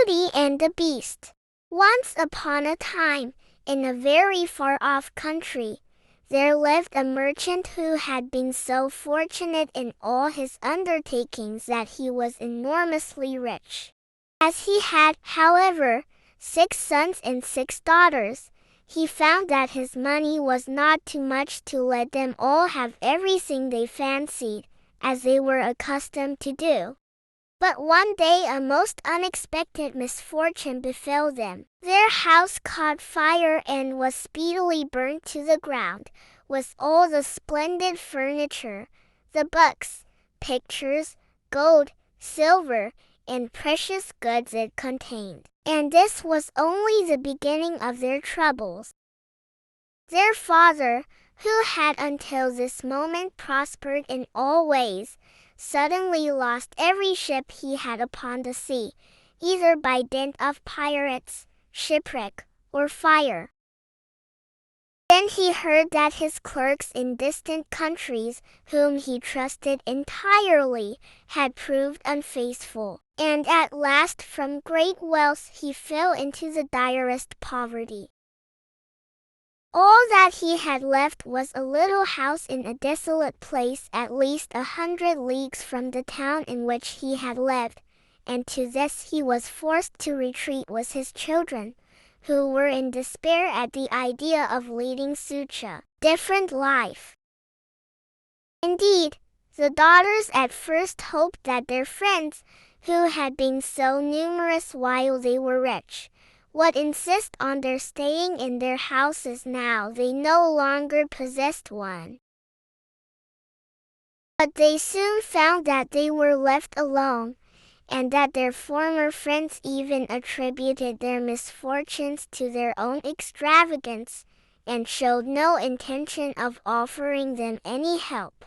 Beauty and the Beast. Once upon a time, in a very far-off country, there lived a merchant who had been so fortunate in all his undertakings that he was enormously rich. As he had, however, 6 sons and 6 daughters, he found that his money was not too much to let them all have everything they fancied, as they were accustomed to do. But one day a most unexpected misfortune befell them. Their house caught fire and was speedily burnt to the ground, with all the splendid furniture, the books, pictures, gold, silver, and precious goods it contained. And this was only the beginning of their troubles. Their father, who had until this moment prospered in all ways, suddenly lost every ship he had upon the sea, either by dint of pirates, shipwreck, or fire. Then he heard that his clerks in distant countries, whom he trusted entirely, had proved unfaithful, and at last from great wealth he fell into the direst poverty. All that he had left was a little house in a desolate place at least 100 leagues from the town in which he had lived, and to this he was forced to retreat with his children, who were in despair at the idea of leading such a different life. Indeed, the daughters at first hoped that their friends, who had been so numerous while they were rich, would insist on their staying in their houses now they no longer possessed one. But they soon found that they were left alone, and that their former friends even attributed their misfortunes to their own extravagance, and showed no intention of offering them any help.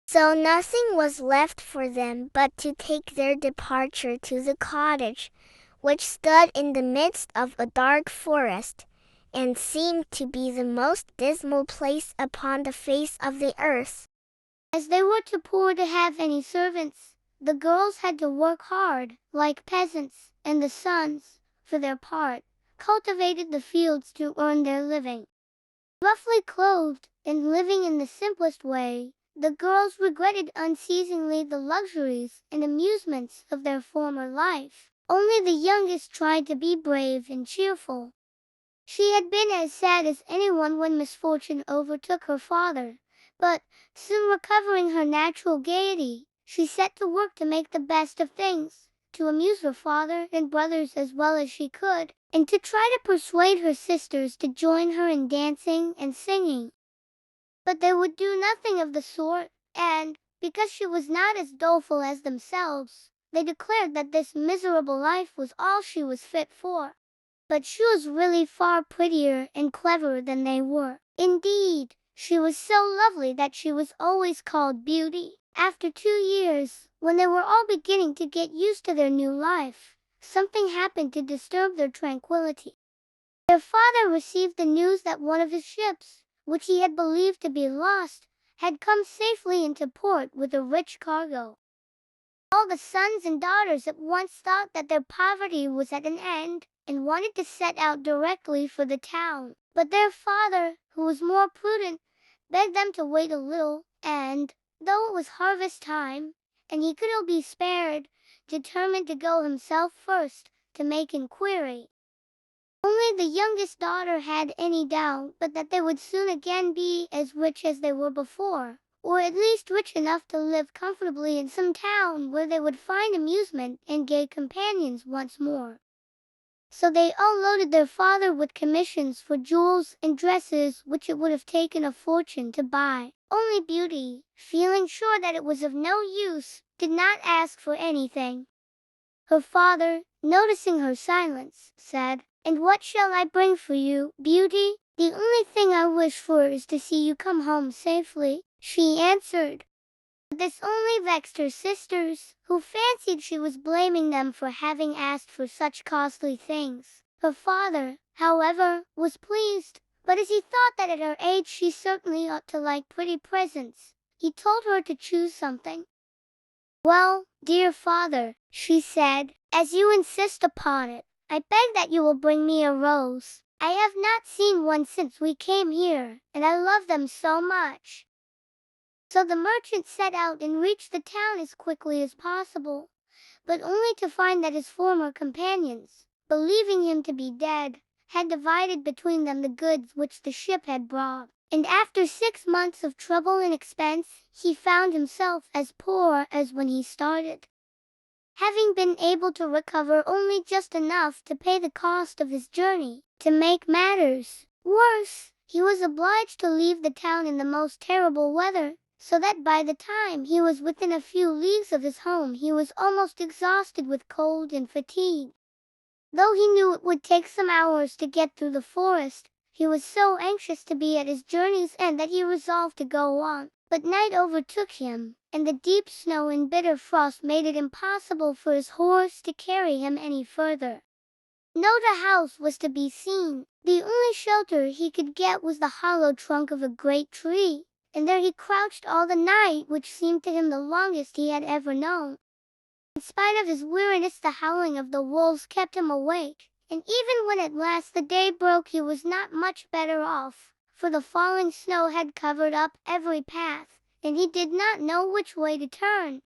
So nothing was left for them but to take their departure to the cottage, which stood in the midst of a dark forest, and seemed to be the most dismal place upon the face of the earth. As they were too poor to have any servants, the girls had to work hard, like peasants, and the sons, for their part, cultivated the fields to earn their living. Roughly clothed, and living in the simplest way, the girls regretted unceasingly the luxuries and amusements of their former life. Only the youngest tried to be brave and cheerful. She had been as sad as anyone when misfortune overtook her father, but, soon recovering her natural gaiety, she set to work to make the best of things, to amuse her father and brothers as well as she could, and to try to persuade her sisters to join her in dancing and singing. But they would do nothing of the sort, and, because she was not as doleful as themselves, they declared that this miserable life was all she was fit for. But she was really far prettier and cleverer than they were. Indeed, she was so lovely that she was always called Beauty. After 2 years, when they were all beginning to get used to their new life, something happened to disturb their tranquility. Their father received the news that one of his ships, which he had believed to be lost, had come safely into port with a rich cargo. All the sons and daughters at once thought that their poverty was at an end, and wanted to set out directly for the town. But their father, who was more prudent, begged them to wait a little, and, though it was harvest time, and he could ill be spared, determined to go himself first, to make inquiry. Only the youngest daughter had any doubt but that they would soon again be as rich as they were before, or at least rich enough to live comfortably in some town where they would find amusement and gay companions once more. So they all loaded their father with commissions for jewels and dresses which it would have taken a fortune to buy. Only Beauty, feeling sure that it was of no use, did not ask for anything. Her father, noticing her silence, said, "And what shall I bring for you, Beauty?" "The only thing I wish for is to see you come home safely," she answered. But this only vexed her sisters, who fancied she was blaming them for having asked for such costly things. Her father, however, was pleased, but as he thought that at her age she certainly ought to like pretty presents, he told her to choose something. "Well, dear father," she said, As you insist upon it, I beg that you will bring me a rose. I have not seen one since we came here, and I love them so much." So the merchant set out and reached the town as quickly as possible, but only to find that his former companions, believing him to be dead, had divided between them the goods which the ship had brought. And after 6 months of trouble and expense, he found himself as poor as when he started. Having been able to recover only just enough to pay the cost of his journey, to make matters worse, he was obliged to leave the town in the most terrible weather, so that by the time he was within a few leagues of his home he was almost exhausted with cold and fatigue. Though he knew it would take some hours to get through the forest, he was so anxious to be at his journey's end that he resolved to go on. But night overtook him, and the deep snow and bitter frost made it impossible for his horse to carry him any further. No house was to be seen. The only shelter he could get was the hollow trunk of a great tree, and there he crouched all the night, which seemed to him the longest he had ever known. In spite of his weariness, the howling of the wolves kept him awake, and even when at last the day broke he was not much better off, for the falling snow had covered up every path, and he did not know which way to turn.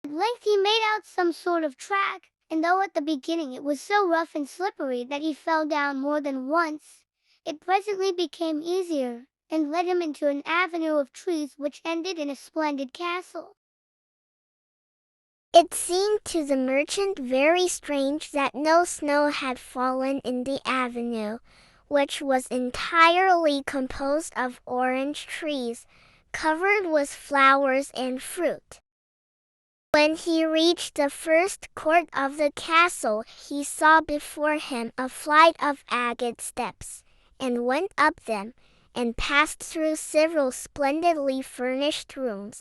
At length he made out some sort of track, and though at the beginning it was so rough and slippery that he fell down more than once, it presently became easier, and led him into an avenue of trees which ended in a splendid castle. It seemed to the merchant very strange that no snow had fallen in the avenue, which was entirely composed of orange trees, covered with flowers and fruit. When he reached the first court of the castle, he saw before him a flight of agate steps, and went up them, and passed through several splendidly furnished rooms.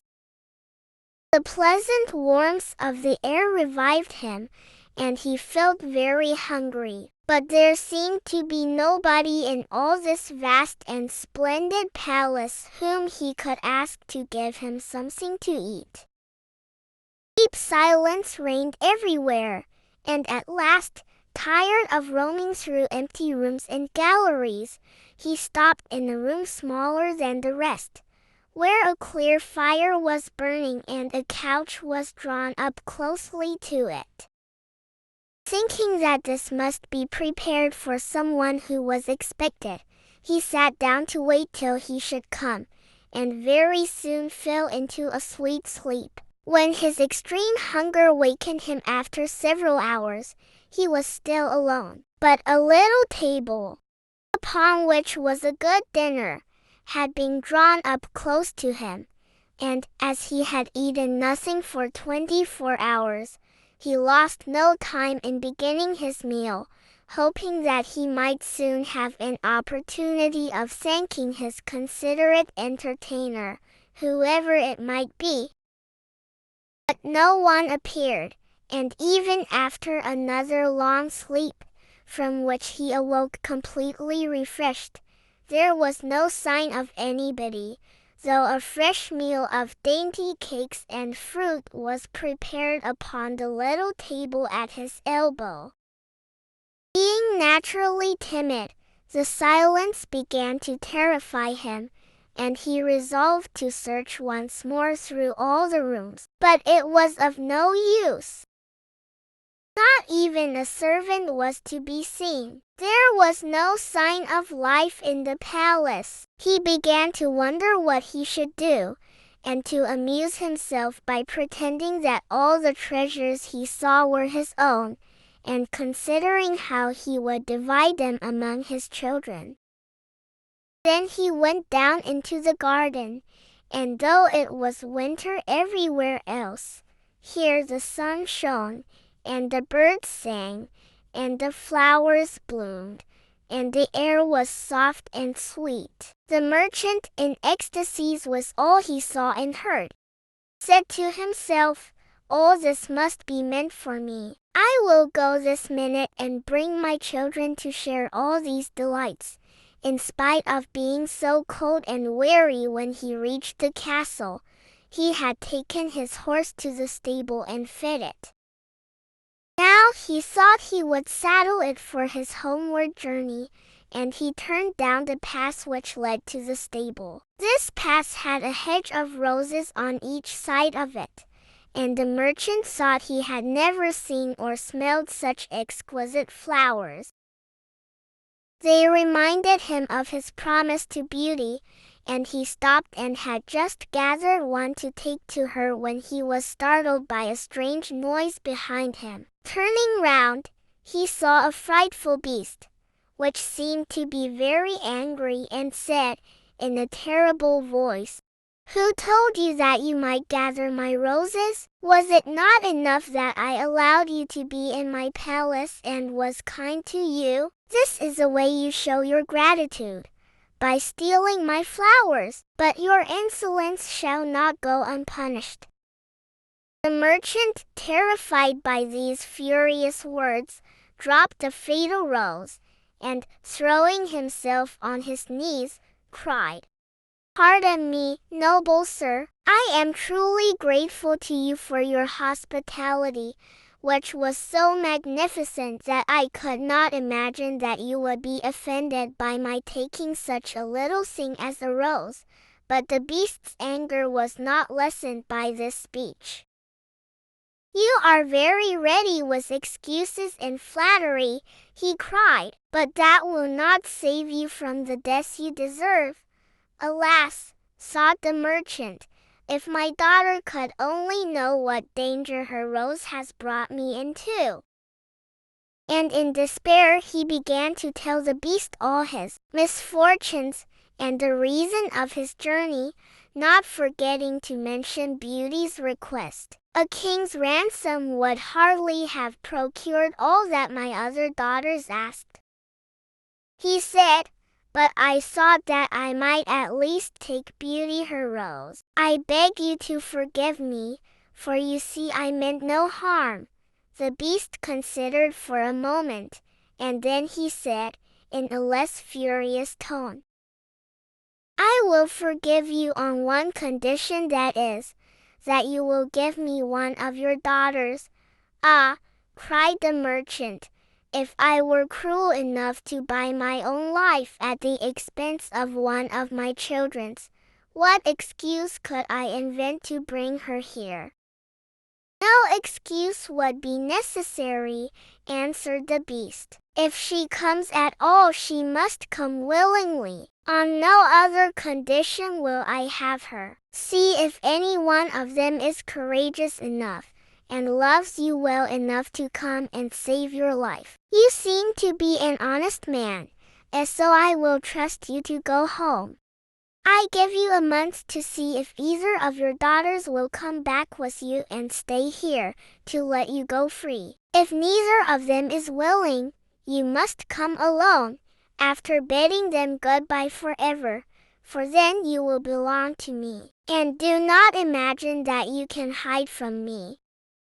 The pleasant warmth of the air revived him, and he felt very hungry. But there seemed to be nobody in all this vast and splendid palace whom he could ask to give him something to eat. Deep silence reigned everywhere, and at last, tired of roaming through empty rooms and galleries, he stopped in a room smaller than the rest, where a clear fire was burning and a couch was drawn up closely to it. Thinking that this must be prepared for someone who was expected, he sat down to wait till he should come, and very soon fell into a sweet sleep. When his extreme hunger wakened him after several hours, he was still alone, but a little table, upon which was a good dinner, had been drawn up close to him, and as he had eaten nothing for 24 hours, he lost no time in beginning his meal, hoping that he might soon have an opportunity of thanking his considerate entertainer, whoever it might be. But no one appeared, and even after another long sleep, from which he awoke completely refreshed, there was no sign of anybody, though a fresh meal of dainty cakes and fruit was prepared upon the little table at his elbow. Being naturally timid, the silence began to terrify him, and he resolved to search once more through all the rooms. But it was of no use. Not even a servant was to be seen. There was no sign of life in the palace. He began to wonder what he should do, and to amuse himself by pretending that all the treasures he saw were his own, and considering how he would divide them among his children. Then he went down into the garden, and though it was winter everywhere else, here the sun shone, and the birds sang, and the flowers bloomed, and the air was soft and sweet. The merchant, in ecstasies with all he saw and heard, said to himself, "All this must be meant for me. I will go this minute and bring my children to share all these delights." In spite of being so cold and weary when he reached the castle, he had taken his horse to the stable and fed it. Now he thought he would saddle it for his homeward journey, and he turned down the path which led to the stable. This path had a hedge of roses on each side of it, and the merchant thought he had never seen or smelled such exquisite flowers. They reminded him of his promise to Beauty, and he stopped and had just gathered one to take to her when he was startled by a strange noise behind him. Turning round, he saw a frightful beast, which seemed to be very angry, and said, in a terrible voice, "Who told you that you might gather my roses? Was it not enough that I allowed you to be in my palace and was kind to you? This is the way you show your gratitude, by stealing my flowers, but your insolence shall not go unpunished." The merchant, terrified by these furious words, dropped the fatal rose, and, throwing himself on his knees, cried, "Pardon me, noble sir. I am truly grateful to you for your hospitality, which was so magnificent that I could not imagine that you would be offended by my taking such a little thing as a rose." But the beast's anger was not lessened by this speech. "You are very ready with excuses and flattery," he cried, "but that will not save you from the death you deserve." "Alas," thought the merchant, "if my daughter could only know what danger her rose has brought me into." And in despair he began to tell the beast all his misfortunes, and the reason of his journey, not forgetting to mention Beauty's request. "A king's ransom would hardly have procured all that my other daughters asked," he said, "but I thought that I might at least take Beauty her rose. I beg you to forgive me, for you see I meant no harm." The beast considered for a moment, and then he said, in a less furious tone, "I will forgive you on one condition, that is, that you will give me one of your daughters." "Ah," cried the merchant, "if I were cruel enough to buy my own life at the expense of one of my children's, what excuse could I invent to bring her here?" "No excuse would be necessary," answered the beast. "If she comes at all, she must come willingly. On no other condition will I have her. See if any one of them is courageous enough, and loves you well enough to come and save your life. You seem to be an honest man, and so I will trust you to go home. I give you a month to see if either of your daughters will come back with you and stay here, to let you go free. If neither of them is willing, you must come alone, after bidding them goodbye forever, for then you will belong to me. And do not imagine that you can hide from me,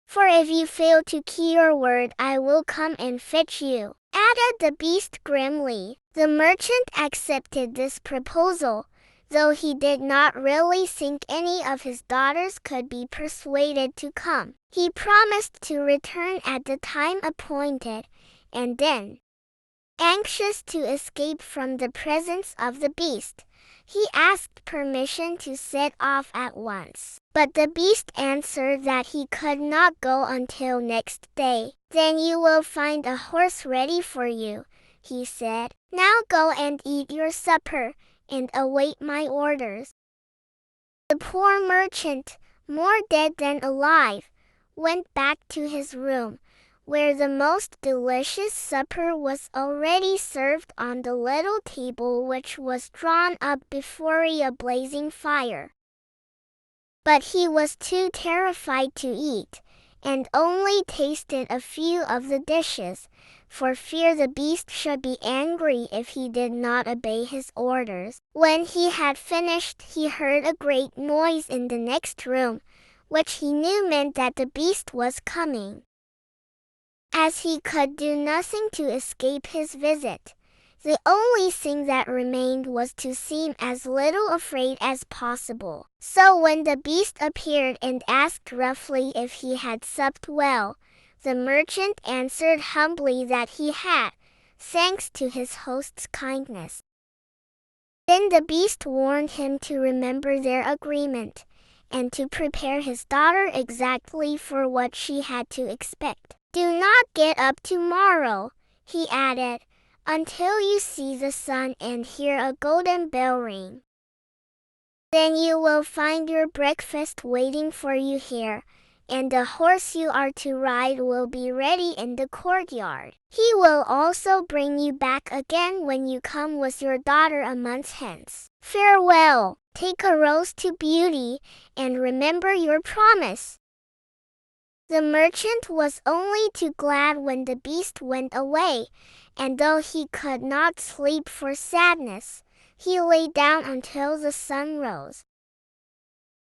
for if you fail to keep your word, I will come and fetch you," added the beast grimly. The merchant accepted this proposal, though he did not really think any of his daughters could be persuaded to come. He promised to return at the time appointed, and then, anxious to escape from the presence of the beast, he asked permission to set off at once. But the beast answered that he could not go until next day. "Then you will find a horse ready for you," he said. "Now go and eat your supper, and await my orders." The poor merchant, more dead than alive, went back to his room, where the most delicious supper was already served on the little table which was drawn up before a blazing fire. But he was too terrified to eat, and only tasted a few of the dishes, for fear the beast should be angry if he did not obey his orders. When he had finished, he heard a great noise in the next room, which he knew meant that the beast was coming. As he could do nothing to escape his visit, the only thing that remained was to seem as little afraid as possible. So when the beast appeared and asked roughly if he had supped well, The merchant answered humbly that he had, thanks to his host's kindness. Then the beast warned him to remember their agreement, and to prepare his daughter exactly for what she had to expect. "Do not get up tomorrow," he added, "until you see the sun and hear a golden bell ring. Then you will find your breakfast waiting for you here, and the horse you are to ride will be ready in the courtyard. He will also bring you back again when you come with your daughter a month hence. Farewell, take a rose to Beauty, and remember your promise." The merchant was only too glad when the beast went away, and though he could not sleep for sadness, he lay down until the sun rose.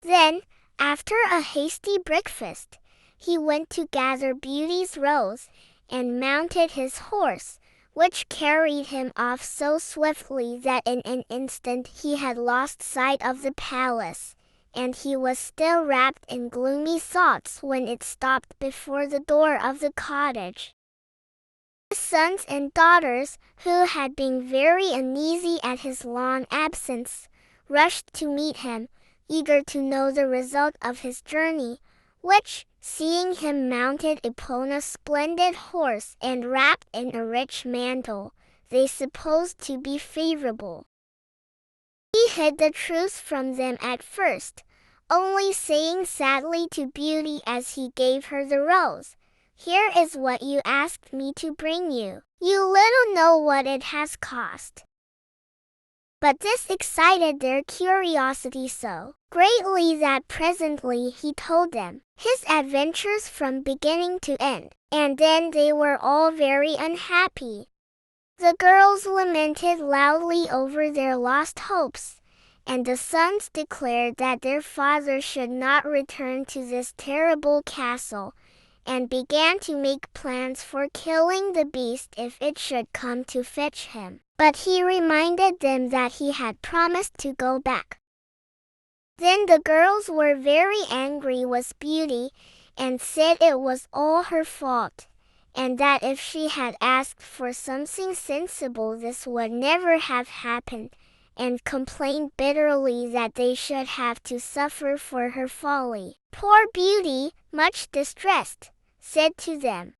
Then, after a hasty breakfast, he went to gather Beauty's rose, and mounted his horse, which carried him off so swiftly that in an instant he had lost sight of the palace, and he was still wrapped in gloomy thoughts when it stopped before the door of the cottage. His sons and daughters, who had been very uneasy at his long absence, rushed to meet him, eager to know the result of his journey, which, seeing him mounted upon a splendid horse and wrapped in a rich mantle, they supposed to be favorable. He hid the truth from them at first, only saying sadly to Beauty as he gave her the rose, "Here is what you asked me to bring you. You little know what it has cost." But this excited their curiosity so greatly that presently he told them his adventures from beginning to end, and then they were all very unhappy. The girls lamented loudly over their lost hopes, and the sons declared that their father should not return to this terrible castle, and began to make plans for killing the beast if it should come to fetch him. But he reminded them that he had promised to go back. Then the girls were very angry with Beauty, and said it was all her fault, and that if she had asked for something sensible this would never have happened, and complained bitterly that they should have to suffer for her folly. Poor Beauty, much distressed, said to them,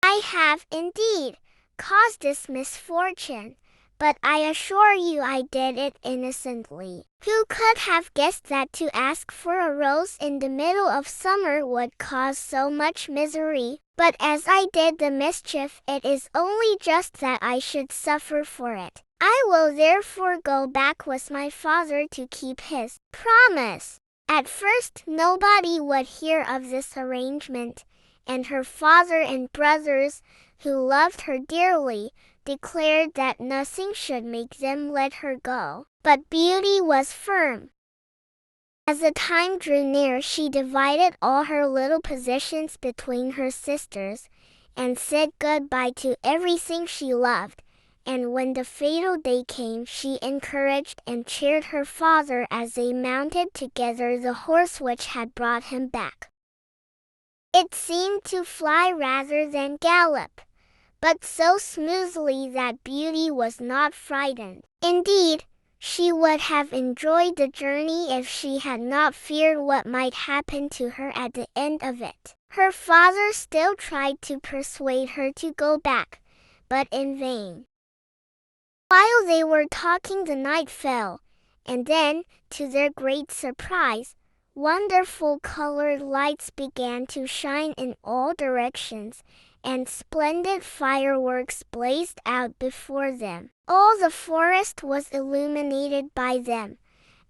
"I have, indeed, caused this misfortune, but I assure you I did it innocently. Who could have guessed that to ask for a rose in the middle of summer would cause so much misery? But as I did the mischief, it is only just that I should suffer for it. I will therefore go back with my father to keep his promise." At first nobody would hear of this arrangement, and her father and brothers, who loved her dearly, declared that nothing should make them let her go. But Beauty was firm. As the time drew near, she divided all her little possessions between her sisters, and said good-bye to everything she loved, and when the fatal day came she encouraged and cheered her father as they mounted together the horse which had brought him back. It seemed to fly rather than gallop, but so smoothly that Beauty was not frightened. Indeed, she would have enjoyed the journey if she had not feared what might happen to her at the end of it. Her father still tried to persuade her to go back, but in vain. While they were talking the night fell, and then, to their great surprise, wonderful colored lights began to shine in all directions, and splendid fireworks blazed out before them. All the forest was illuminated by them,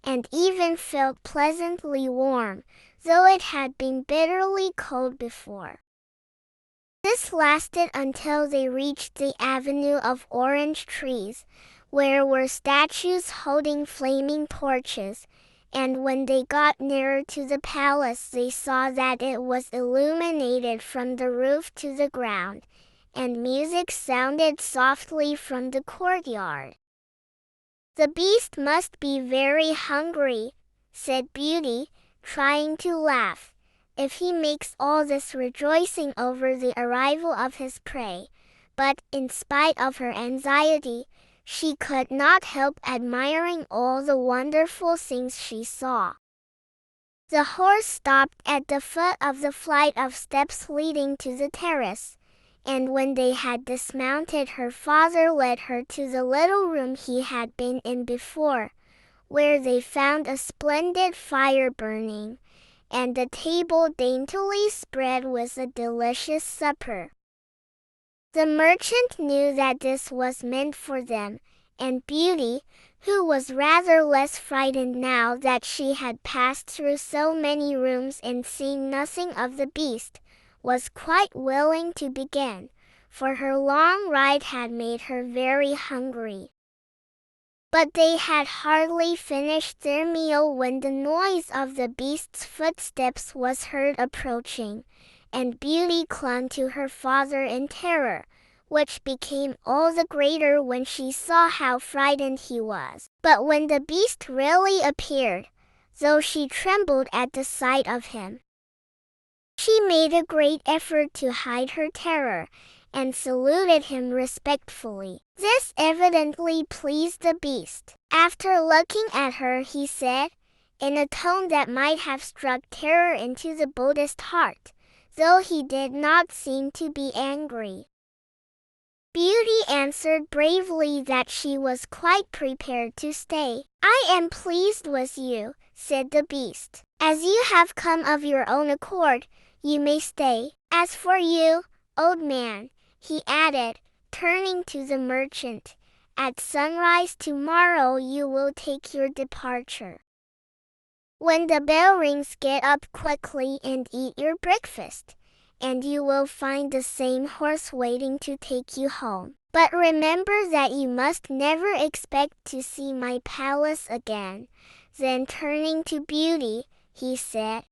and even felt pleasantly warm, though it had been bitterly cold before. This lasted until they reached the avenue of orange trees, where were statues holding flaming torches, and when they got nearer to the palace they saw that it was illuminated from the roof to the ground, and music sounded softly from the courtyard. "The beast must be very hungry," said Beauty, trying to laugh. if he makes all this rejoicing over the arrival of his prey. But, in spite of her anxiety, she could not help admiring all the wonderful things she saw. The horse stopped at the foot of the flight of steps leading to the terrace, and when they had dismounted, her father led her to the little room he had been in before, where they found a splendid fire burning, and the table daintily spread with a delicious supper. The merchant knew that this was meant for them, and Beauty, who was rather less frightened now that she had passed through so many rooms and seen nothing of the beast, was quite willing to begin, for her long ride had made her very hungry. But they had hardly finished their meal when the noise of the beast's footsteps was heard approaching, and Beauty clung to her father in terror, which became all the greater when she saw how frightened he was. But when the beast really appeared, though she trembled at the sight of him, she made a great effort to hide her terror, and saluted him respectfully. This evidently pleased the beast. After looking at her, he said, in a tone that might have struck terror into the boldest heart, though he did not seem to be angry. Beauty answered bravely that she was quite prepared to stay. "I am pleased with you," said the beast. "As you have come of your own accord, you may stay. As for you, old man," he added, turning to the merchant, "at sunrise tomorrow you will take your departure. When the bell rings, get up quickly and eat your breakfast, and you will find the same horse waiting to take you home. But remember that you must never expect to see my palace again." Then turning to Beauty, he said,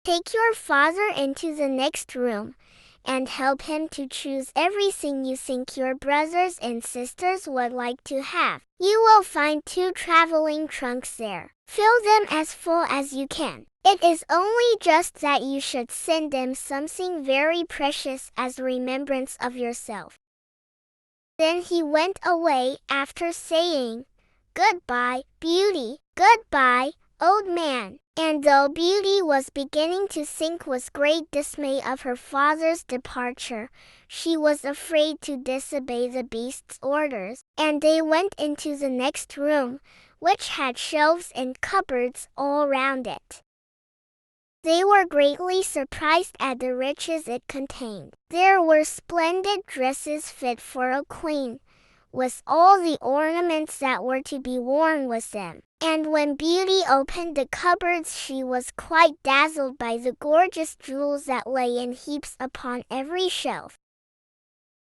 "Take your father into the next room, and help him to choose everything you think your brothers and sisters would like to have. You will find 2 traveling trunks there. Fill them as full as you can. It is only just that you should send them something very precious as remembrance of yourself." Then he went away after saying, "Goodbye, Beauty. Goodbye, old man." And though Beauty was beginning to think with great dismay of her father's departure, she was afraid to disobey the beast's orders, and they went into the next room, which had shelves and cupboards all round it. They were greatly surprised at the riches it contained. There were splendid dresses fit for a queen, with all the ornaments that were to be worn with them. And when Beauty opened the cupboards, she was quite dazzled by the gorgeous jewels that lay in heaps upon every shelf.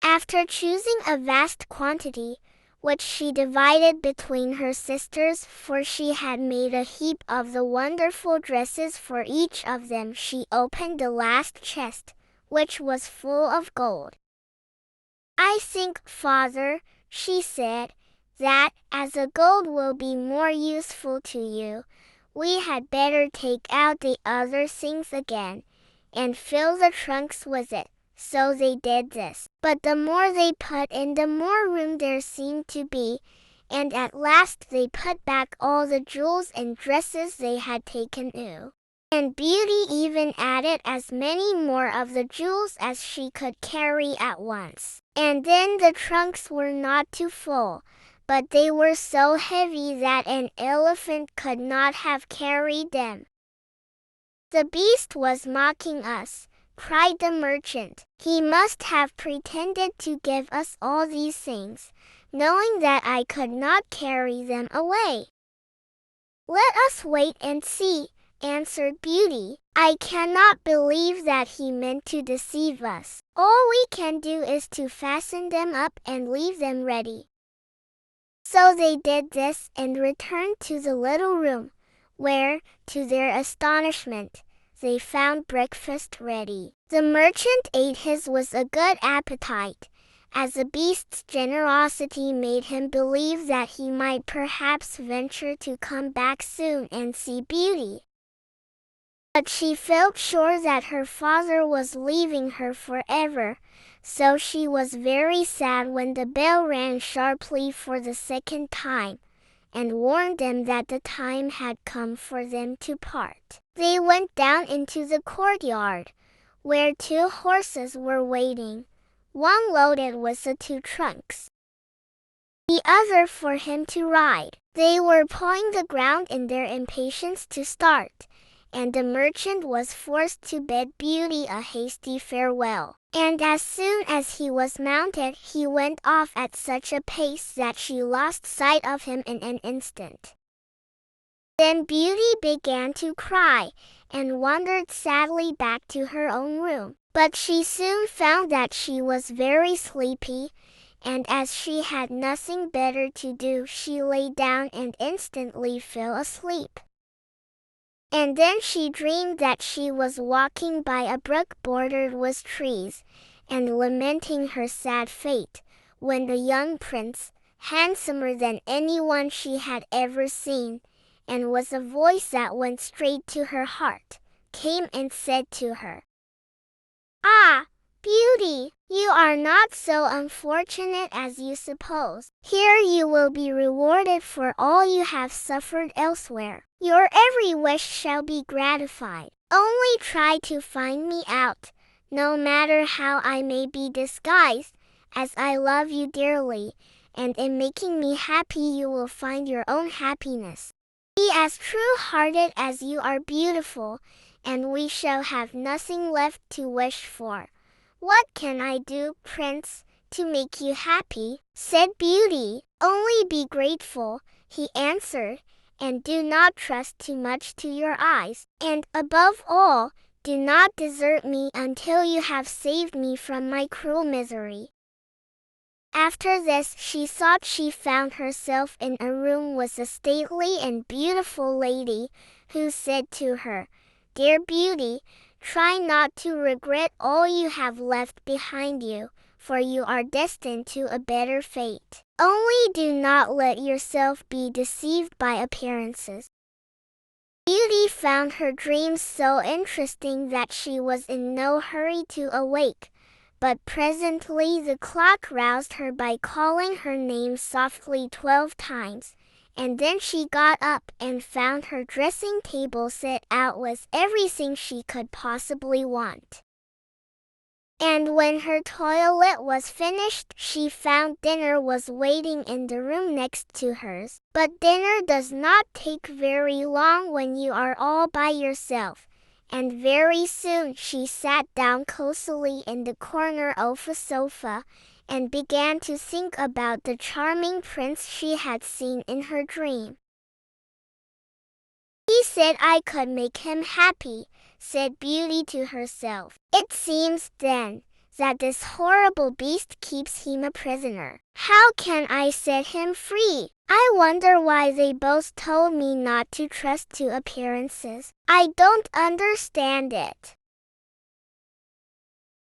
After choosing a vast quantity, which she divided between her sisters, for she had made a heap of the wonderful dresses for each of them, she opened the last chest, which was full of gold. "I think, father," she said, "that, as the gold will be more useful to you, we had better take out the other things again, and fill the trunks with it." So they did this. But the more they put in, the more room there seemed to be, and at last they put back all the jewels and dresses they had taken out. And Beauty even added as many more of the jewels as she could carry at once. And then the trunks were not too full, but they were so heavy that an elephant could not have carried them. "The beast was mocking us," cried the merchant. "He must have pretended to give us all these things, knowing that I could not carry them away." "Let us wait and see," answered Beauty. "I cannot believe that he meant to deceive us. All we can do is to fasten them up and leave them ready." So they did this and returned to the little room, where, to their astonishment, they found breakfast ready. The merchant ate his with a good appetite, as the beast's generosity made him believe that he might perhaps venture to come back soon and see Beauty. But she felt sure that her father was leaving her forever, so she was very sad when the bell rang sharply for the second time, and warned them that the time had come for them to part. They went down into the courtyard, where two horses were waiting, one loaded with the two trunks, the other for him to ride. They were pawing the ground in their impatience to start, and the merchant was forced to bid Beauty a hasty farewell. And as soon as he was mounted, he went off at such a pace that she lost sight of him in an instant. Then Beauty began to cry, and wandered sadly back to her own room. But she soon found that she was very sleepy, and as she had nothing better to do, she lay down and instantly fell asleep. And then she dreamed that she was walking by a brook bordered with trees, and lamenting her sad fate, when the young prince, handsomer than anyone she had ever seen, and with a voice that went straight to her heart, came and said to her, "Ah, Beauty, you are not so unfortunate as you suppose. Here you will be rewarded for all you have suffered elsewhere. Your every wish shall be gratified. Only try to find me out, no matter how I may be disguised, as I love you dearly, and in making me happy you will find your own happiness. Be as true-hearted as you are beautiful, and we shall have nothing left to wish for." "What can I do, Prince, to make you happy?" said Beauty. "Only be grateful," he answered, "and do not trust too much to your eyes. And above all, do not desert me until you have saved me from my cruel misery." After this she thought she found herself in a room with a stately and beautiful lady, who said to her, "Dear Beauty, try not to regret all you have left behind you, for you are destined to a better fate. Only do not let yourself be deceived by appearances." Beauty found her dreams so interesting that she was in no hurry to awake, but presently the clock roused her by calling her name softly 12 times. And then she got up and found her dressing table set out with everything she could possibly want. And when her toilet was finished, she found dinner was waiting in the room next to hers. But dinner does not take very long when you are all by yourself, and very soon she sat down cosily in the corner of a sofa, and began to think about the charming prince she had seen in her dream. "He said I could make him happy," said Beauty to herself. "It seems, then, that this horrible beast keeps him a prisoner. How can I set him free? I wonder why they both told me not to trust to appearances. I don't understand it.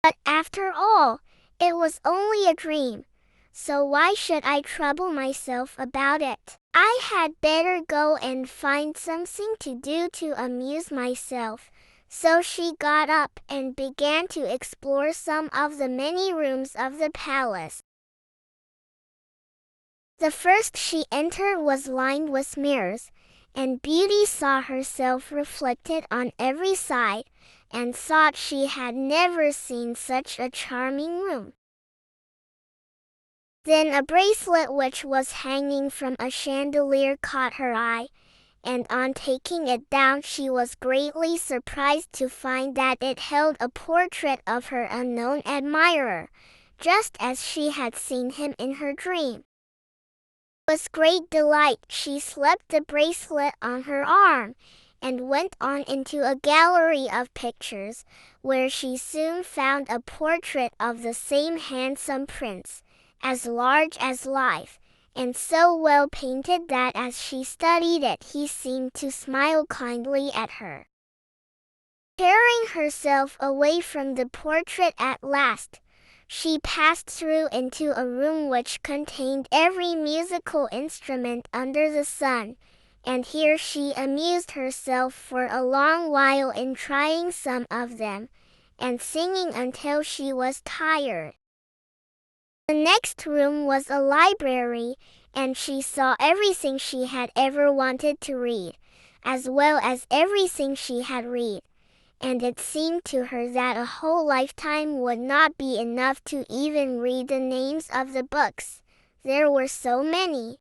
But after all, it was only a dream, so why should I trouble myself about it? I had better go and find something to do to amuse myself." So she got up and began to explore some of the many rooms of the palace. The first she entered was lined with mirrors, and Beauty saw herself reflected on every side, and thought she had never seen such a charming room. Then a bracelet which was hanging from a chandelier caught her eye, and on taking it down she was greatly surprised to find that it held a portrait of her unknown admirer, just as she had seen him in her dream. With great delight she slipped the bracelet on her arm, and went on into a gallery of pictures, where she soon found a portrait of the same handsome prince, as large as life, and so well painted that as she studied it he seemed to smile kindly at her. Tearing herself away from the portrait at last, she passed through into a room which contained every musical instrument under the sun, and here she amused herself for a long while in trying some of them, and singing until she was tired. The next room was a library, and she saw everything she had ever wanted to read, as well as everything she had read, and it seemed to her that a whole lifetime would not be enough to even read the names of the books. There were so many.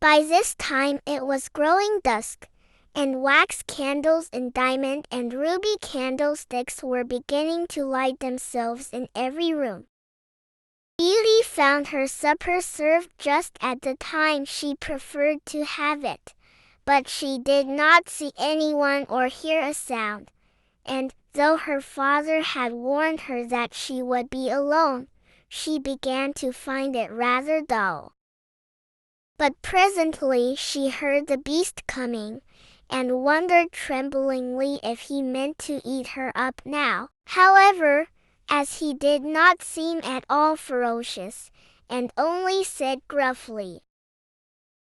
By this time it was growing dusk, and wax candles and diamond and ruby candlesticks were beginning to light themselves in every room. Beauty found her supper served just at the time she preferred to have it, but she did not see anyone or hear a sound, and, though her father had warned her that she would be alone, she began to find it rather dull. But presently she heard the beast coming, and wondered tremblingly if he meant to eat her up now. However, as he did not seem at all ferocious, and only said gruffly,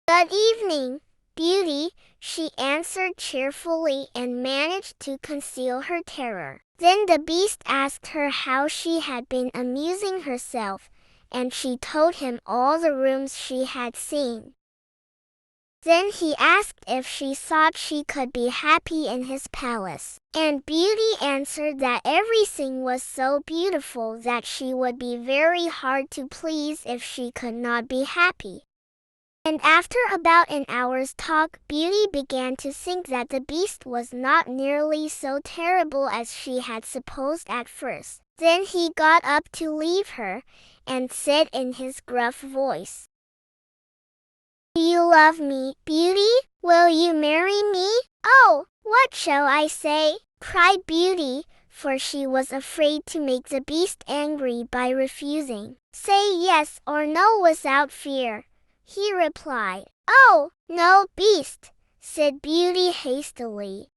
"Good evening, Beauty," she answered cheerfully and managed to conceal her terror. Then the beast asked her how she had been amusing herself, and she told him all the rooms she had seen. Then he asked if she thought she could be happy in his palace, and Beauty answered that everything was so beautiful that she would be very hard to please if she could not be happy. And after about an hour's talk, Beauty began to think that the beast was not nearly so terrible as she had supposed at first. Then he got up to leave her, and said in his gruff voice, "Do you love me, Beauty? Will you marry me?" "Oh, what shall I say?" cried Beauty, for she was afraid to make the beast angry by refusing. "Say yes or no without fear," he replied. "Oh, no, beast," said Beauty hastily.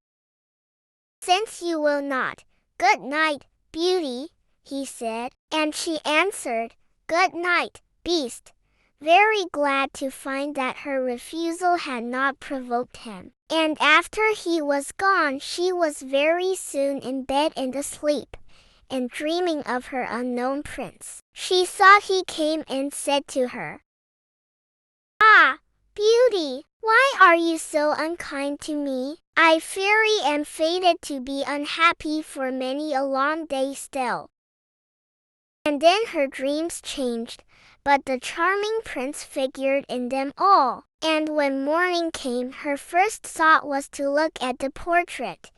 "Since you will not, good night, Beauty," he said, and she answered, "Good night, beast," very glad to find that her refusal had not provoked him. And after he was gone she was very soon in bed and asleep, and dreaming of her unknown prince. She thought he came and said to her, "Ah, Beauty, why are you so unkind to me? I fear I am fated to be unhappy for many a long day still." And then her dreams changed, but the charming prince figured in them all, and when morning came her first thought was to look at the portrait,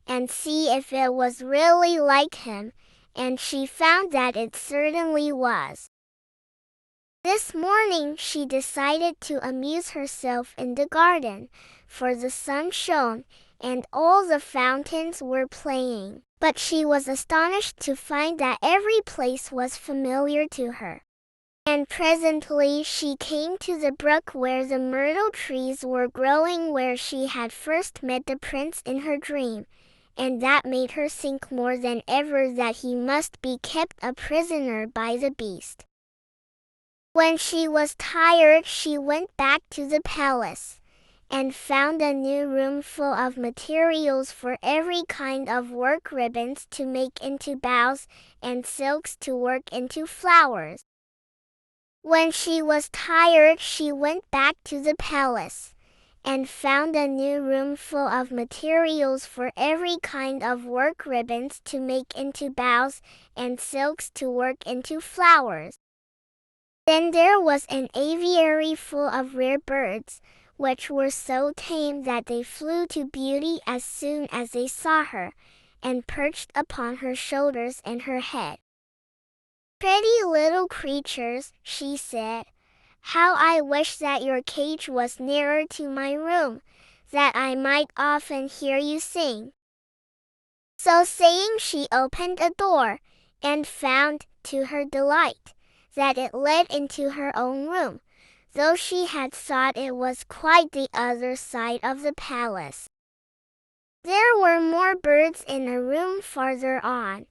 and see if it was really like him, and she found that it certainly was. This morning she decided to amuse herself in the garden, for the sun shone, and all the fountains were playing. But she was astonished to find that every place was familiar to her. And presently she came to the brook where the myrtle trees were growing, where she had first met the prince in her dream, and that made her think more than ever that he must be kept a prisoner by the beast. When she was tired she went back to the palace, and found a new room full of materials for every kind of work, ribbons to make into bows, and silks to work into flowers. When she was tired she went back to the palace, and found a new room full of materials for every kind of work, ribbons to make into bows, and silks to work into flowers. Then there was an aviary full of rare birds, which were so tame that they flew to Beauty as soon as they saw her, and perched upon her shoulders and her head. "Pretty little creatures," she said, "how I wish that your cage was nearer to my room, that I might often hear you sing." So saying she opened a door, and found, to her delight, that it led into her own room, though she had thought it was quite the other side of the palace. There were more birds in a room farther on,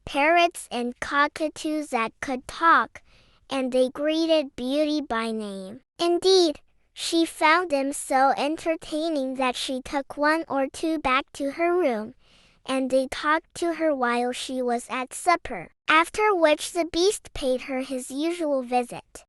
parrots and cockatoos that could talk, and they greeted Beauty by name. Indeed, She found them so entertaining that she took one or two back to her room, and they talked to her while she was at supper, after which the Beast paid her his usual visit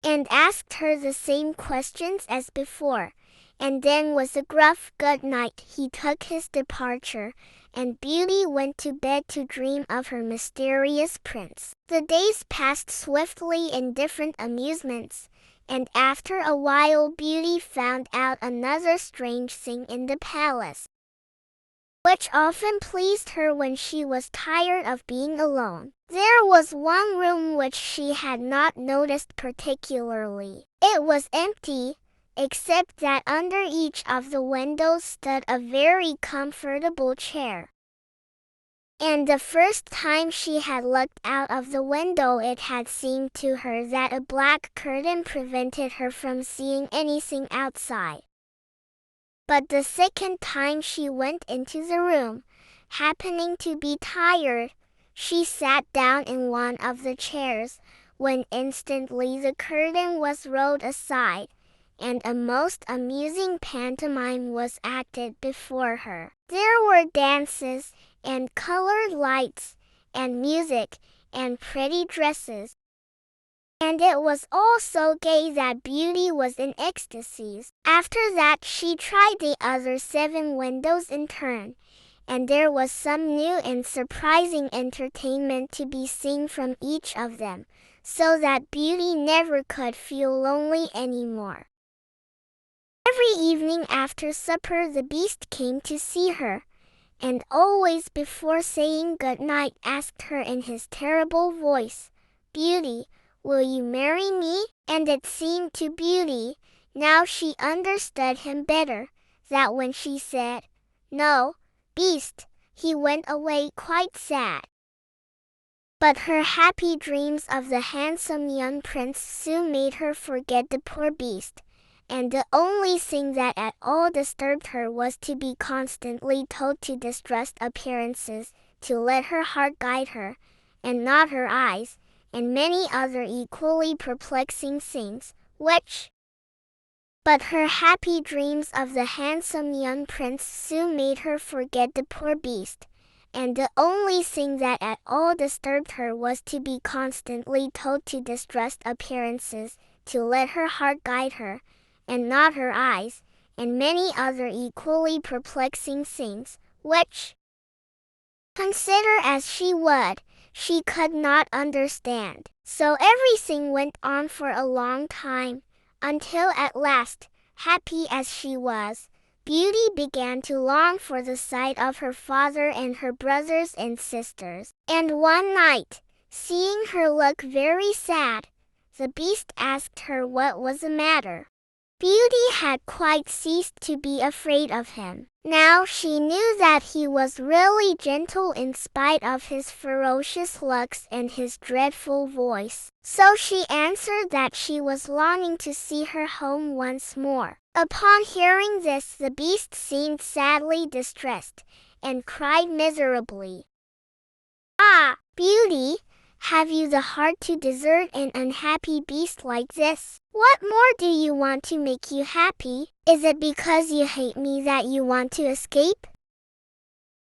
and asked her the same questions as before, and then with a gruff good night he took his departure, and Beauty went to bed to dream of her mysterious prince. The days passed swiftly in different amusements, and after a while Beauty found out another strange thing in the palace, which often pleased her when she was tired of being alone. There was one room which she had not noticed particularly. It was empty, except that under each of the windows stood a very comfortable chair. And the first time she had looked out of the window it had seemed to her that a black curtain prevented her from seeing anything outside. But the second time she went into the room, happening to be tired, she sat down in one of the chairs, when instantly the curtain was rolled aside, and a most amusing pantomime was acted before her. There were dances, and colored lights, and music, and pretty dresses, and it was all so gay that Beauty was in ecstasies. After that she tried the other 7 windows in turn, and there was some new and surprising entertainment to be seen from each of them, so that Beauty never could feel lonely anymore. Every evening after supper the Beast came to see her, and always before saying good night asked her in his terrible voice, "Beauty, will you marry me?" And it seemed to Beauty, now she understood him better, that when she said, "No, Beast," he went away quite sad. But her happy dreams of the handsome young prince soon made her forget the poor Beast, and the only thing that at all disturbed her was to be constantly told to distrust appearances, to let her heart guide her, and not her eyes, and many other equally perplexing things, which But her happy dreams of the handsome young prince soon made her forget the poor Beast, and the only thing that at all disturbed her was to be constantly told to distrust appearances, to let her heart guide her, and not her eyes, and many other equally perplexing things, which, consider as she would, she could not understand. So everything went on for a long time, until at last, happy as she was, Beauty began to long for the sight of her father and her brothers and sisters. And one night, seeing her look very sad, the Beast asked her what was the matter. Beauty had quite ceased to be afraid of him. Now she knew that he was really gentle in spite of his ferocious looks and his dreadful voice. So she answered that she was longing to see her home once more. Upon hearing this the Beast seemed sadly distressed, and cried miserably, "Ah, Beauty! Have you the heart to desert an unhappy beast like this? What more do you want to make you happy? Is it because you hate me that you want to escape?"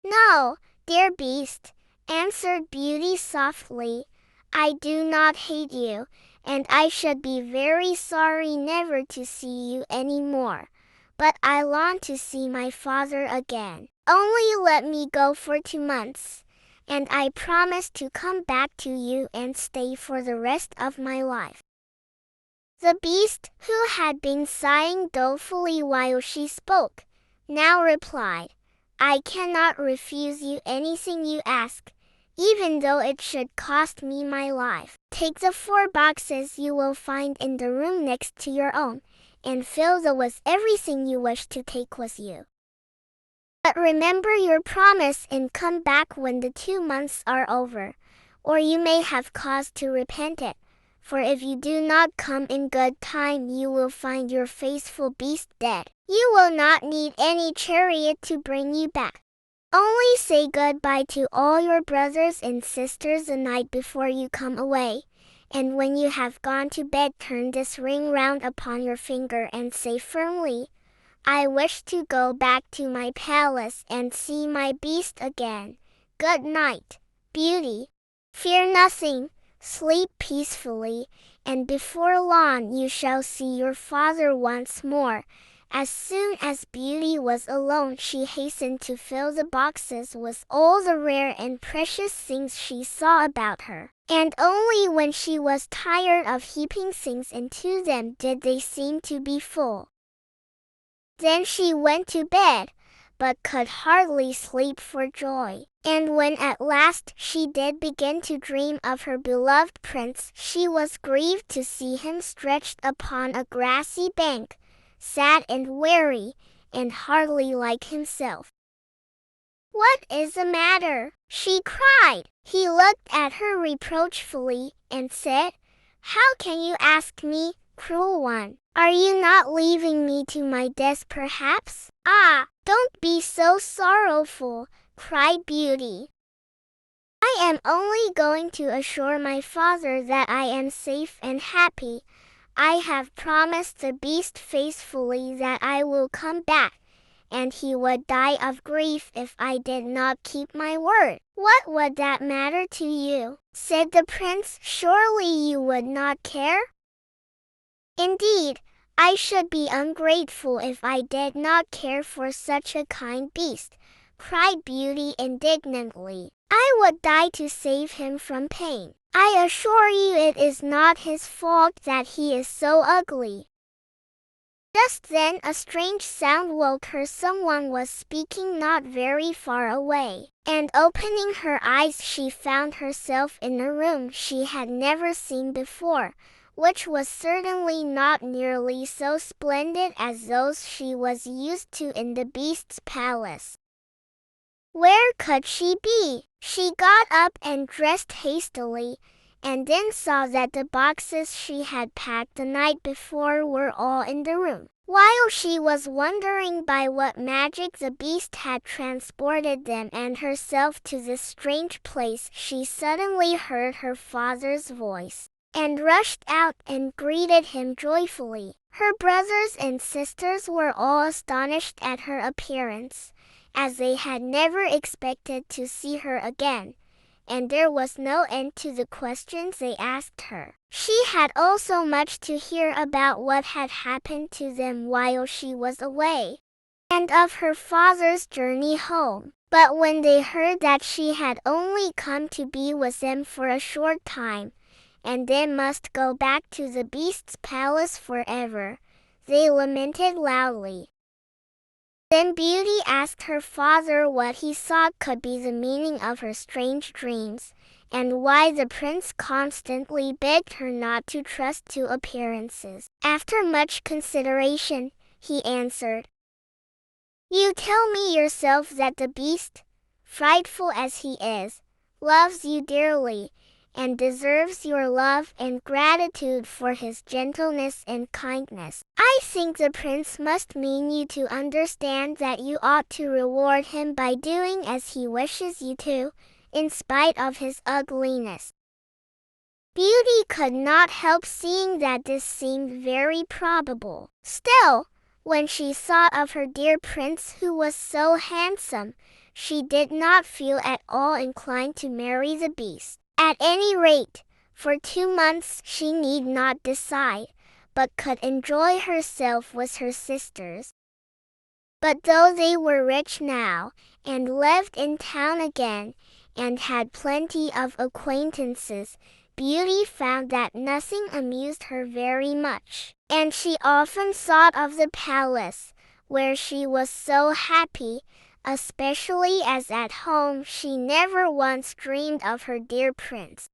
"No, dear Beast," answered Beauty softly, "I do not hate you, and I should be very sorry never to see you any more. But I long to see my father again. Only let me go for 2 months. And I promise to come back to you and stay for the rest of my life." The Beast, who had been sighing dolefully while she spoke, now replied, "I cannot refuse you anything you ask, even though it should cost me my life. Take the 4 boxes you will find in the room next to your own, and fill them with everything you wish to take with you. But remember your promise and come back when the 2 months are over, or you may have cause to repent it, for if you do not come in good time you will find your faithful Beast dead. You will not need any chariot to bring you back. Only say goodbye to all your brothers and sisters the night before you come away, and when you have gone to bed turn this ring round upon your finger and say firmly, 'I wish to go back to my palace and see my beast again. Good night, Beauty. Fear nothing, sleep peacefully, and before long you shall see your father once more.'" As soon as Beauty was alone, she hastened to fill the boxes with all the rare and precious things she saw about her, and only when she was tired of heaping things into them did they seem to be full. Then she went to bed, but could hardly sleep for joy. And when at last she did begin to dream of her beloved prince, she was grieved to see him stretched upon a grassy bank, sad and weary, and hardly like himself. "What is the matter?" she cried. He looked at her reproachfully and said, "How can you ask me, cruel one? Are you not leaving me to my death perhaps?" "Ah, don't be so sorrowful," cried Beauty. "I am only going to assure my father that I am safe and happy. I have promised the beast faithfully that I will come back, and he would die of grief if I did not keep my word." "What would that matter to you?" said the prince. "Surely you would not care?" "Indeed, I should be ungrateful if I did not care for such a kind beast," cried Beauty indignantly. "I would die to save him from pain. I assure you it is not his fault that he is so ugly." Just then a strange sound woke her. Someone was speaking not very far away, and opening her eyes she found herself in a room she had never seen before, which was certainly not nearly so splendid as those she was used to in the beast's palace. Where could she be? She got up and dressed hastily, and then saw that the boxes she had packed the night before were all in the room. While she was wondering by what magic the beast had transported them and herself to this strange place, she suddenly heard her father's voice, and rushed out and greeted him joyfully. Her brothers and sisters were all astonished at her appearance, as they had never expected to see her again, and there was no end to the questions they asked her. She had also much to hear about what had happened to them while she was away, and of her father's journey home. But when they heard that she had only come to be with them for a short time, and then must go back to the beast's palace forever, they lamented loudly. Then Beauty asked her father what he thought could be the meaning of her strange dreams, and why the prince constantly begged her not to trust to appearances. After much consideration, he answered, "You tell me yourself that the beast, frightful as he is, loves you dearly, and deserves your love and gratitude for his gentleness and kindness. I think the prince must mean you to understand that you ought to reward him by doing as he wishes you to, in spite of his ugliness." Beauty could not help seeing that this seemed very probable. Still, when she thought of her dear prince who was so handsome, she did not feel at all inclined to marry the beast. At any rate, for 2 months she need not decide, but could enjoy herself with her sisters. But though they were rich now, and lived in town again, and had plenty of acquaintances, Beauty found that nothing amused her very much, and she often thought of the palace, where she was so happy, especially as at home she never once dreamed of her dear prince.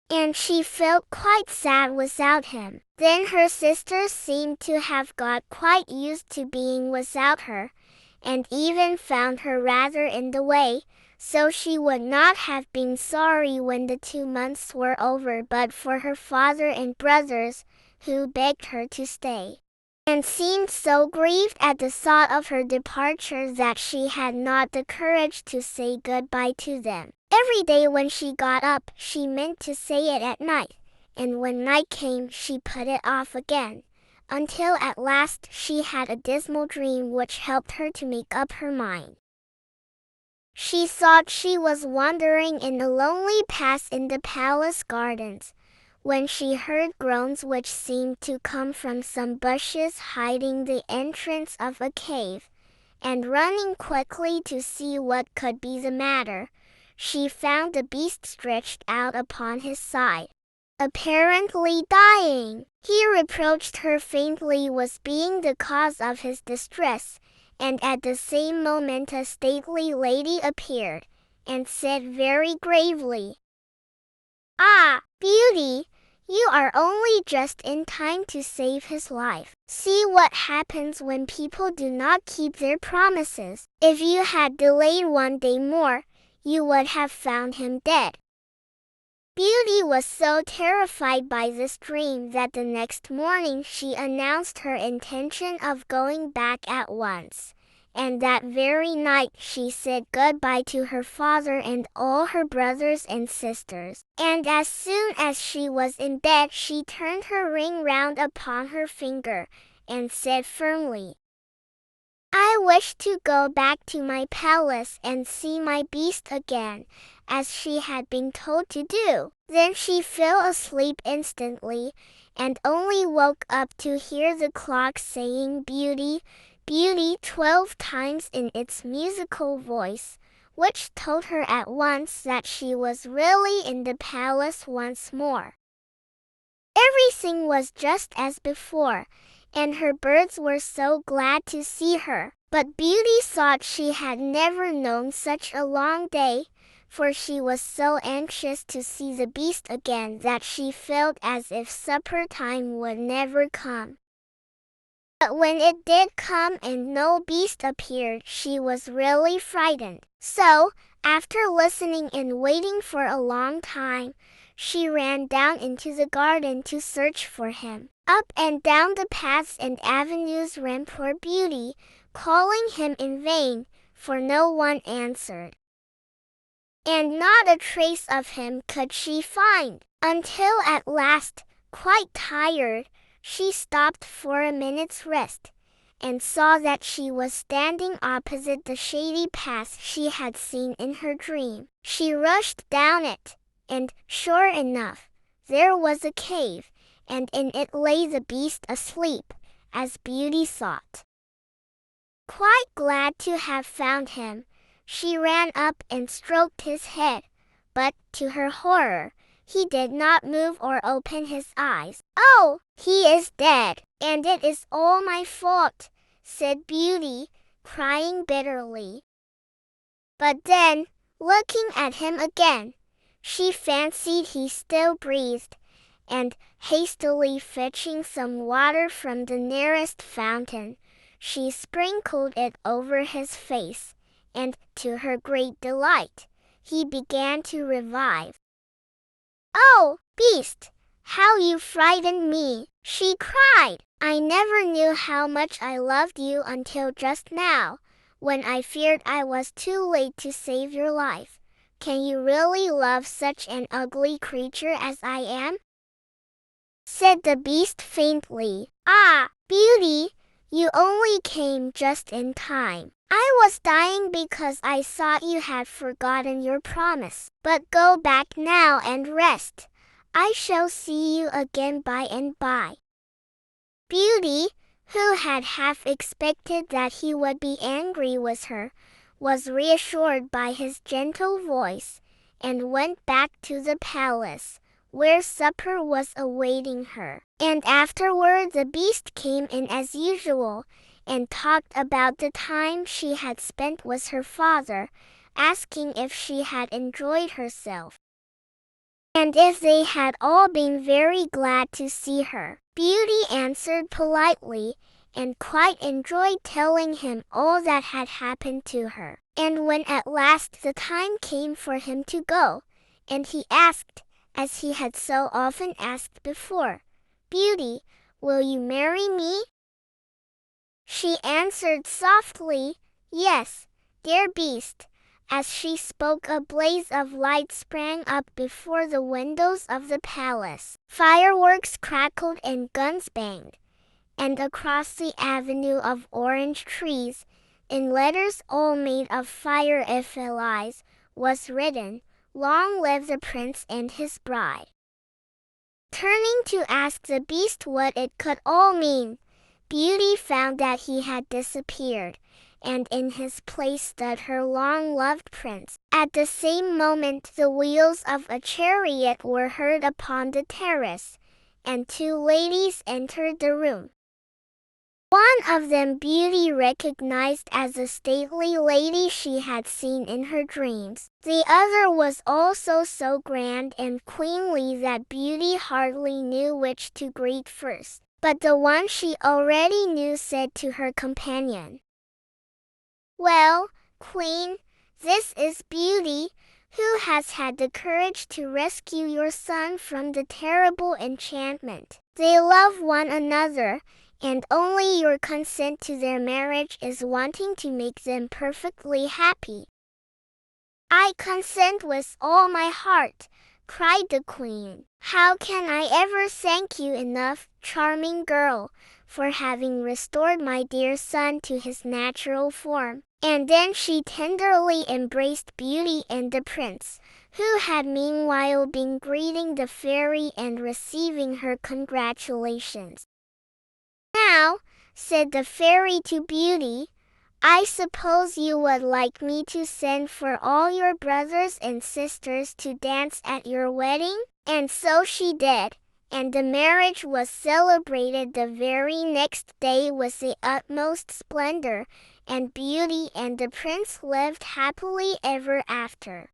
And she felt quite sad without him. Then her sisters seemed to have got quite used to being without her, and even found her rather in the way, so she would not have been sorry when the 2 months were over but for her father and brothers, who begged her to stay, and seemed so grieved at the thought of her departure that she had not the courage to say good-bye to them. Every day when she got up, she meant to say it at night, and when night came, she put it off again, until at last she had a dismal dream which helped her to make up her mind. She thought she was wandering in a lonely path in the palace gardens, when she heard groans which seemed to come from some bushes hiding the entrance of a cave, and running quickly to see what could be the matter, she found the beast stretched out upon his side, apparently dying. He reproached her faintly with being the cause of his distress, and at the same moment a stately lady appeared, and said very gravely, "Ah, Beauty, you are only just in time to save his life. See what happens when people do not keep their promises. If you had delayed 1 day more, you would have found him dead." Beauty was so terrified by this dream that the next morning she announced her intention of going back at once. And that very night she said goodbye to her father and all her brothers and sisters. And as soon as she was in bed, she turned her ring round upon her finger, and said firmly, "I wish to go back to my palace and see my beast again," as she had been told to do. Then she fell asleep instantly, and only woke up to hear the clock saying "Beauty, Beauty" 12 times in its musical voice, which told her at once that she was really in the palace once more. Everything was just as before, and her birds were so glad to see her. But Beauty thought she had never known such a long day, for she was so anxious to see the beast again that she felt as if supper time would never come. But when it did come and no beast appeared, she was really frightened. So, after listening and waiting for a long time, she ran down into the garden to search for him. Up and down the paths and avenues ran poor Beauty, calling him in vain, for no one answered. And not a trace of him could she find, until at last, quite tired, she stopped for a minute's rest, and saw that she was standing opposite the shady path she had seen in her dream. She rushed down it, and, sure enough, there was a cave, and in it lay the beast asleep, as Beauty thought. Quite glad to have found him, she ran up and stroked his head, but, to her horror, he did not move or open his eyes. "Oh, he is dead, and it is all my fault," said Beauty, crying bitterly. But then, looking at him again, she fancied he still breathed, and, hastily fetching some water from the nearest fountain, she sprinkled it over his face, and, to her great delight, he began to revive. "Oh, beast, how you frightened me!" she cried. "I never knew how much I loved you until just now, when I feared I was too late to save your life. Can you really love such an ugly creature as I am?" said the beast faintly. "Ah, Beauty, you only came just in time. I was dying because I thought you had forgotten your promise. But go back now and rest. I shall see you again by and by." Beauty, who had half expected that he would be angry with her, was reassured by his gentle voice, and went back to the palace, where supper was awaiting her. And afterward the beast came in as usual, and talked about the time she had spent with her father, asking if she had enjoyed herself, and if they had all been very glad to see her. Beauty answered politely, and quite enjoyed telling him all that had happened to her. And when at last the time came for him to go, and he asked, as he had so often asked before, "Beauty, will you marry me?" she answered softly, "Yes, dear beast, As she spoke, a blaze of light sprang up before the windows of the palace. Fireworks crackled and guns banged, and across the avenue of orange trees, in letters all made of fire if allies, was written, "Long live the prince and his bride." Turning to ask the beast what it could all mean, Beauty found that he had disappeared, and in his place stood her long-loved prince. At the same moment the wheels of a chariot were heard upon the terrace, and two ladies entered the room. One of them Beauty recognized as the stately lady she had seen in her dreams. The other was also so grand and queenly that Beauty hardly knew which to greet first. But the one she already knew said to her companion, "Well, Queen, this is Beauty, who has had the courage to rescue your son from the terrible enchantment. They love one another, and only your consent to their marriage is wanting to make them perfectly happy." "I consent with all my heart," cried the queen. "How can I ever thank you enough, charming girl, for having restored my dear son to his natural form?" And then she tenderly embraced Beauty and the prince, who had meanwhile been greeting the fairy and receiving her congratulations. "Now," said the fairy to Beauty, "I suppose you would like me to send for all your brothers and sisters to dance at your wedding?" And so she did, and the marriage was celebrated the very next day with the utmost splendor, and Beauty and the prince lived happily ever after.